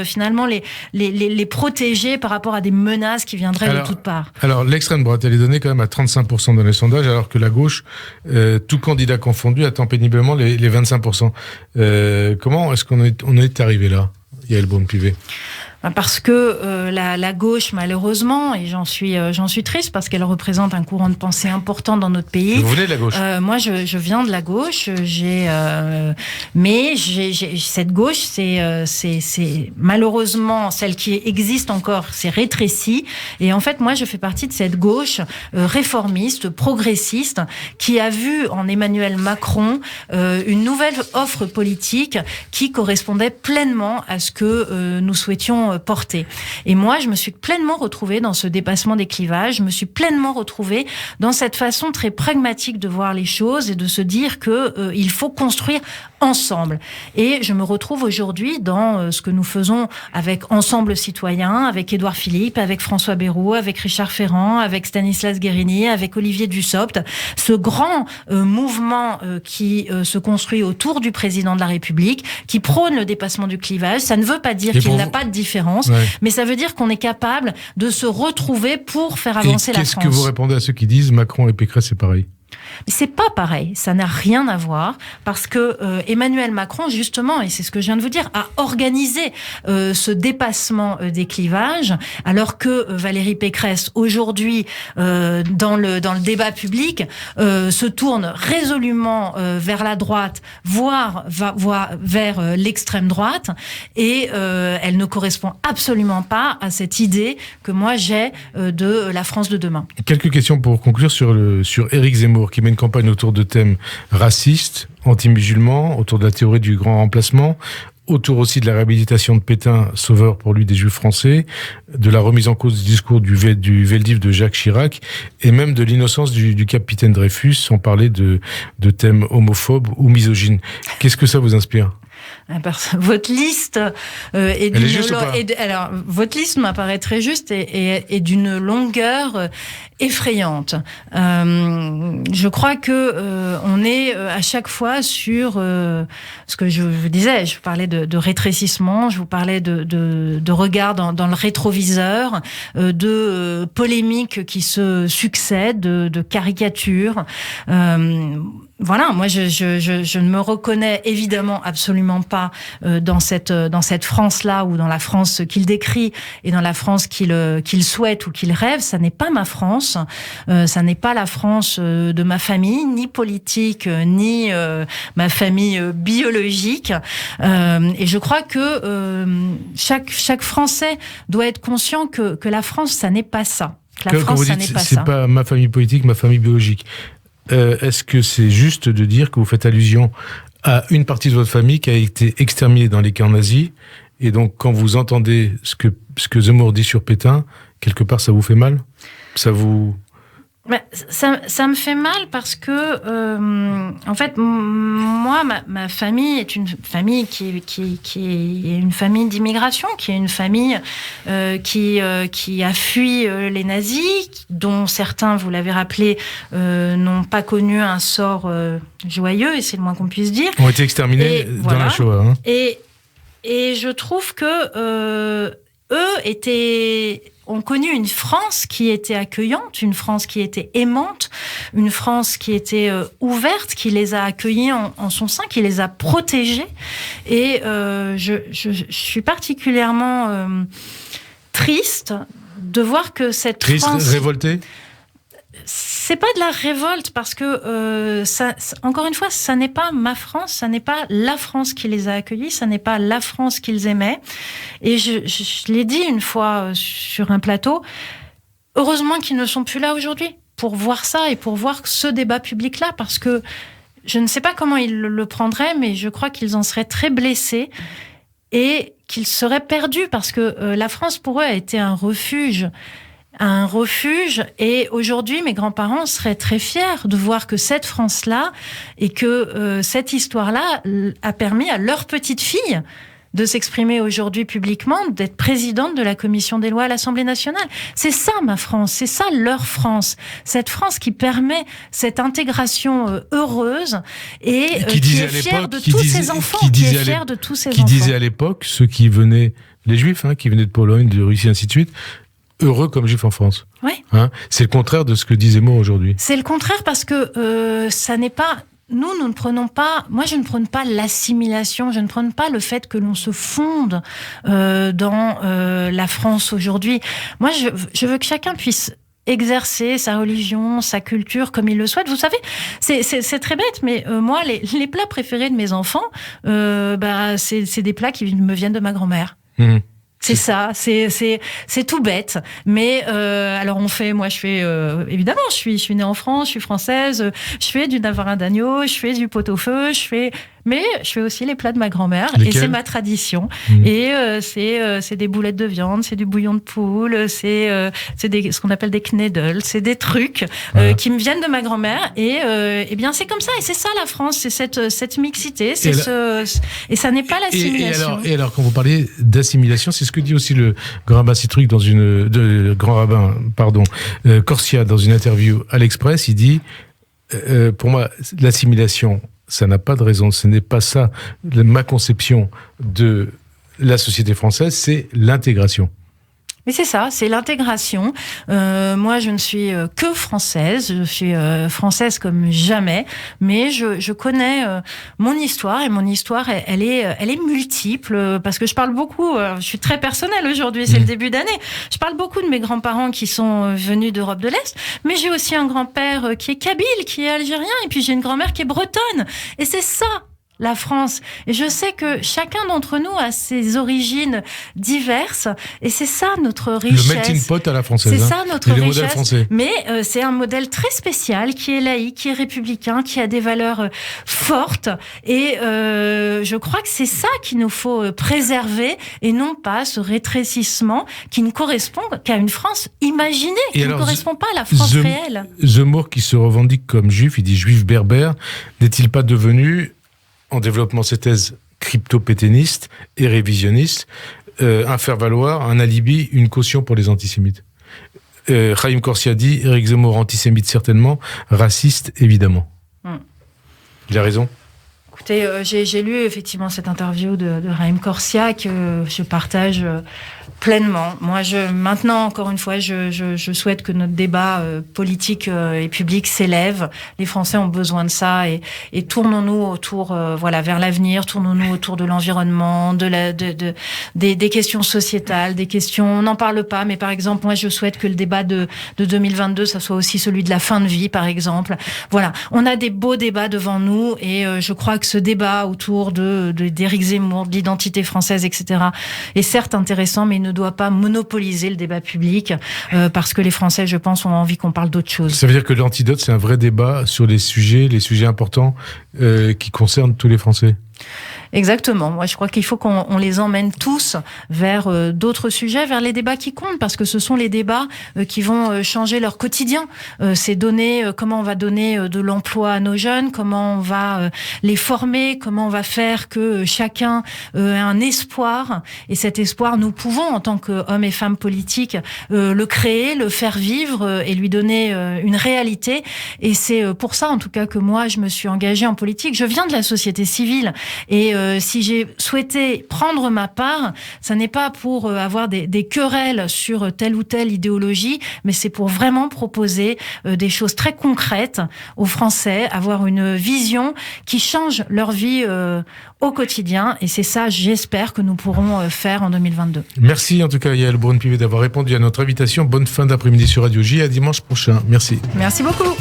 finalement les protéger par rapport à des menaces qui viendraient de toutes parts. Alors l'extrême droite, elle est donnée quand même à 35% dans les sondages, alors que la gauche, tout candidat confondu, attend péniblement les 25%. Comment est-ce qu'on est arrivé là, Yaël Braun-Pivet ? Parce que la gauche, malheureusement, et j'en suis triste, parce qu'elle représente un courant de pensée important dans notre pays. Vous venez de la gauche ? Moi, je viens de la gauche. Mais cette gauche, c'est malheureusement celle qui existe encore, c'est rétréci. Et en fait, moi, je fais partie de cette gauche réformiste, progressiste, qui a vu en Emmanuel Macron une nouvelle offre politique qui correspondait pleinement à ce que nous souhaitions porter. Et moi, je me suis pleinement retrouvée dans ce dépassement des clivages, je me suis pleinement retrouvée dans cette façon très pragmatique de voir les choses et de se dire que il faut construire ensemble. Et je me retrouve aujourd'hui dans ce que nous faisons avec Ensemble Citoyen, avec Édouard Philippe, avec François Bayrou, avec Richard Ferrand, avec Stanislas Guerini, avec Olivier Dussopt, ce grand mouvement qui se construit autour du président de la République, qui prône le dépassement du clivage. Ça ne veut pas dire qu'il n'a pas de différence, mais ça veut dire qu'on est capable de se retrouver pour faire avancer la France. Qu'est-ce que vous répondez à ceux qui disent Macron et Pécresse, c'est pareil ? Mais c'est pas pareil, ça n'a rien à voir, parce que Emmanuel Macron, justement, et c'est ce que je viens de vous dire, a organisé ce dépassement des clivages, alors que Valérie Pécresse, aujourd'hui, dans le débat public, se tourne résolument vers la droite, voire vers l'extrême droite, et elle ne correspond absolument pas à cette idée que moi j'ai de la France de demain. Quelques questions pour conclure sur Éric Zemmour, qui mène une campagne autour de thèmes racistes, anti-musulmans, autour de la théorie du grand remplacement, autour aussi de la réhabilitation de Pétain, sauveur pour lui des Juifs français, de la remise en cause du discours du Veldiv de Jacques Chirac, et même de l'innocence du capitaine Dreyfus, sans parler de thèmes homophobes ou misogynes. Qu'est-ce que ça vous inspire ? Votre liste alors votre liste m'apparaît très juste et d'une longueur effrayante. Je crois que on est à chaque fois sur ce que je vous disais. Je vous parlais de rétrécissement, je vous parlais de regard dans le rétroviseur, de polémiques qui se succèdent, de caricatures. Voilà, moi je ne me reconnais évidemment absolument pas dans cette France-là, ou dans la France qu'il décrit et dans la France qu'il souhaite ou qu'il rêve. Ça n'est pas ma France, ça n'est pas la France de ma famille, ni politique, ni ma famille biologique. Et je crois que chaque Français doit être conscient que la France, ça n'est pas ça. La France, ça n'est pas ça. C'est pas ma famille politique, ma famille biologique. Est-ce que c'est juste de dire que vous faites allusion à une partie de votre famille qui a été exterminée dans les camps nazis, et donc quand vous entendez ce que Zemmour dit sur Pétain, quelque part ça vous fait mal ? Ça vous... Ça me fait mal parce que, en fait, moi, ma famille est une famille qui est une famille d'immigration, qui est une famille qui a fui les nazis, dont certains, vous l'avez rappelé, n'ont pas connu un sort joyeux, et c'est le moins qu'on puisse dire. Ont été exterminés dans la Shoah. Hein. Et je trouve que eux ont connu une France qui était accueillante, une France qui était aimante, une France qui était ouverte, qui les a accueillis en son sein, qui les a protégés. Et je suis particulièrement triste de voir que cette France... Triste, révoltée ? C'est pas de la révolte, parce que encore une fois, ça n'est pas ma France, ça n'est pas la France qui les a accueillis, ça n'est pas la France qu'ils aimaient. Et je l'ai dit une fois sur un plateau, heureusement qu'ils ne sont plus là aujourd'hui pour voir ça et pour voir ce débat public-là, parce que je ne sais pas comment ils le prendraient, mais je crois qu'ils en seraient très blessés et qu'ils seraient perdus, parce que la France pour eux a été un refuge, et aujourd'hui mes grands-parents seraient très fiers de voir que cette France-là et que cette histoire-là a permis à leur petite fille de s'exprimer aujourd'hui publiquement, d'être présidente de la commission des lois à l'Assemblée nationale. C'est ça ma France, c'est ça leur France, cette France qui permet cette intégration heureuse et qui est fière de tous ses enfants, qui est fière de tous ses enfants. Qui disait à l'époque, ceux qui venaient, les Juifs, qui venaient de Pologne, de Russie, ainsi de suite, heureux comme juif en France. Oui. C'est le contraire de ce que dit Zemmour aujourd'hui. C'est le contraire, parce que ça n'est pas... Nous ne prenons pas... Moi, je ne prône pas l'assimilation, je ne prône pas le fait que l'on se fonde dans la France aujourd'hui. Moi, je veux que chacun puisse exercer sa religion, sa culture comme il le souhaite. Vous savez, c'est très bête, mais moi, les plats préférés de mes enfants, c'est des plats qui me viennent de ma grand-mère. Mmh. C'est ça, c'est tout bête. Mais alors moi je fais évidemment, je suis née en France, je suis française, je fais du navarin d'agneau, je fais du pot-au-feu, mais je fais aussi les plats de ma grand-mère. Lesquels ? Et c'est ma tradition. Mmh. Et c'est des boulettes de viande, c'est du bouillon de poule, c'est ce qu'on appelle des knedels, c'est des trucs qui me viennent de ma grand-mère. Et bien c'est comme ça. Et c'est ça la France, c'est cette mixité, et ça n'est pas l'assimilation. Et alors quand vous parlez d'assimilation, c'est ce que dit aussi le grand rabbin Corsia dans une interview à l'Express. Il dit pour moi l'assimilation, ça n'a pas de raison, ce n'est pas ça. Ma conception de la société française, c'est l'intégration. Mais c'est ça, c'est l'intégration. Moi, je ne suis que française. Je suis française comme jamais, mais je connais mon histoire, et mon histoire, elle est multiple, parce que je parle beaucoup. Je suis très personnelle aujourd'hui, c'est le début d'année. Je parle beaucoup de mes grands-parents qui sont venus d'Europe de l'Est, mais j'ai aussi un grand-père qui est kabyle, qui est algérien, et puis j'ai une grand-mère qui est bretonne. Et c'est ça, la France. Et je sais que chacun d'entre nous a ses origines diverses, et c'est ça notre richesse. Le melting pot à la française. C'est ça notre richesse. Modèle français. Mais c'est un modèle très spécial, qui est laïque, qui est républicain, qui a des valeurs fortes. Et je crois que c'est ça qu'il nous faut préserver, et non pas ce rétrécissement qui ne correspond qu'à une France imaginée, qui ne correspond pas à la France réelle. Zemmour, qui se revendique comme juif, il dit juif berbère, n'est-il pas devenu, en développement ses thèses crypto-pétainistes et révisionnistes, un faire-valoir, un alibi, une caution pour les antisémites? Haïm Corsia dit Éric Zemmour antisémite certainement, raciste évidemment. Il a raison. Écoutez, j'ai lu effectivement cette interview de Haïm Corsia que je partage pleinement. Moi, maintenant, encore une fois, je souhaite que notre débat politique et public s'élève. Les Français ont besoin de ça, et tournons-nous autour, vers l'avenir. Tournons-nous autour de l'environnement, des questions sociétales, des questions. On n'en parle pas, mais par exemple, moi, je souhaite que le débat de 2022, ça soit aussi celui de la fin de vie, par exemple. Voilà, on a des beaux débats devant nous, et je crois que ce débat autour d'Éric Zemmour, de l'identité française, etc., est certes intéressant, mais ne doit pas monopoliser le débat public, parce que les Français, je pense, ont envie qu'on parle d'autre chose. Ça veut dire que l'antidote, c'est un vrai débat sur les sujets importants qui concernent tous les Français. Exactement. Moi, je crois qu'il faut qu'on les emmène tous vers d'autres sujets, vers les débats qui comptent, parce que ce sont les débats qui vont changer leur quotidien. C'est comment on va donner de l'emploi à nos jeunes, comment on va les former, comment on va faire que chacun ait un espoir. Et cet espoir, nous pouvons, en tant qu'hommes et femmes politiques, le créer, le faire vivre et lui donner une réalité. Et c'est pour ça, en tout cas, que moi, je me suis engagée en politique. Je viens de la société civile, et si j'ai souhaité prendre ma part, ça n'est pas pour avoir des querelles sur telle ou telle idéologie, mais c'est pour vraiment proposer des choses très concrètes aux Français, avoir une vision qui change leur vie au quotidien. Et c'est ça, j'espère, que nous pourrons faire en 2022. Merci en tout cas, Yael Braun-Pivet, d'avoir répondu à notre invitation. Bonne fin d'après-midi sur Radio J. À dimanche prochain. Merci. Merci beaucoup.